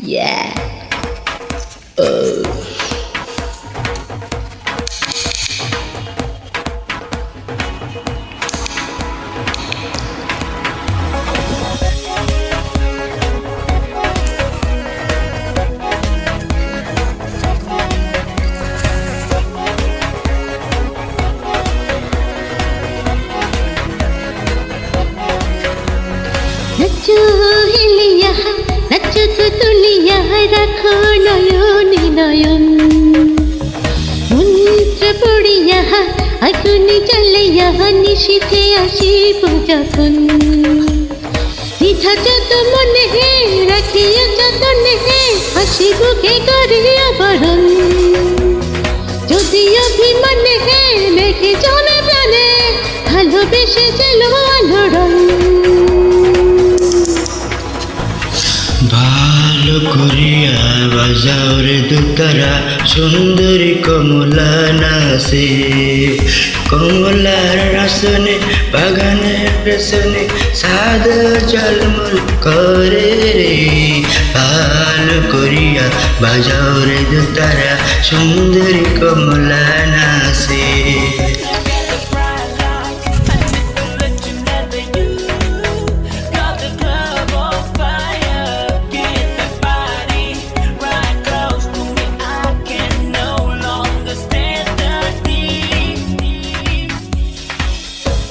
Yeah. Oh. नचो हिलिया नचो तो तुलिया रखो नयने नयन मंत्र पड़िया अग्नि जलिया निशिते आशिब যখন দ্বিধা যত মনে হে রাখিয়া যতনে হে হাসি বুকে করিয়া বরণ যদি অভিমানে হে মেঘে জলে প্রাণে ভালোবেসে ছিল আলোড়ন ভালো করিয়া বাজাও রে দুতারা সুন্দরী কমলা নাচে কমলার রাসনে বাগানের পেছনে সাদ জলমল করে রে ভালো করিয়া বাজাও রে দুতারা সুন্দরী কমলা নাচে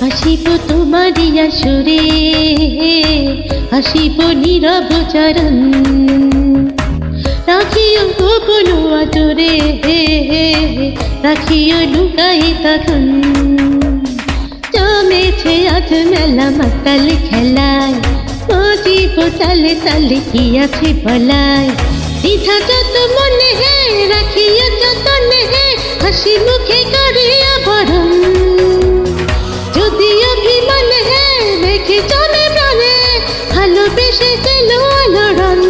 হাসিব তোমারি আসরে হাসিব নীরব চরণ রাখিও গোপন আদরে রাখিও লুকাই তখন জমেছে আজ মেলা মাতাল খেলায় মজিব তালে তালে কি আছে বলায় দ্বিধা যত মনে হে রাখিও যতনে হে হাসি মুখে করিয়া বরণ যদি অভিমানে হে দেখে চলে প্রাণে ভালোবেসে ছিল আলোড়ন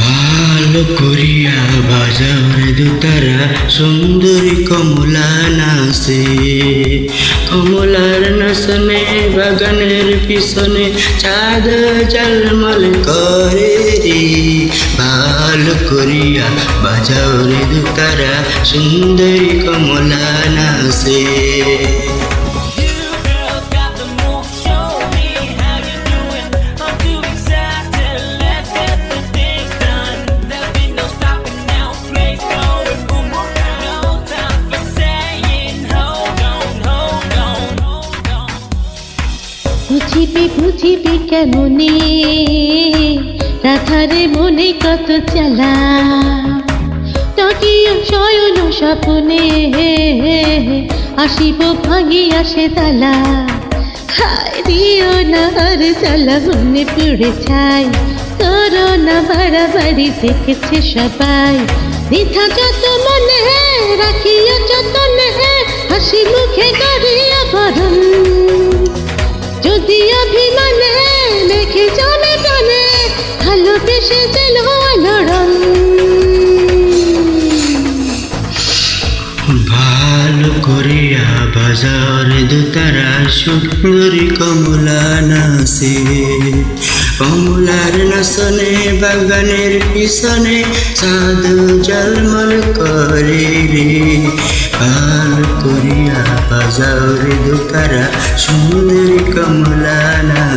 ভালো করিয়া বাজাও রে দুতারা সুন্দরী কমলা নাচে কমলার নাচনে বাগানের পিছনে চাঁদ ঝলমল করে রে ভালো করিয়া বাজাও রে দুতারা সুন্দরী কমলা নাচে বুঝিবি কেমনে রাধারে মনে কত চালা তটিও শয়ন স্বপনে আসিব ভাঙি আসে তালা হায় দিও না আর চালা মনে পুড়ে ছাই করো না বাড়াবাড়ি দেখেছে সবাই দ্বিধা যত মনে হে রাখিও যতনে হে হাসি মুখে করিয়া বরণ যদি অভিমানে মেঘে জলে প্রাণে ভালোবেসে ছিল আলোড়ন ভালো করিয়া বাজাও রে দুতারা সুন্দরী কমলা নাচে কমলার নাচনে বাগানের পিছনে চাঁদ ঝলমল করে রে ভালো করিয়া বাজাও রে দুতারা সুন্দরী কমলা নাচে।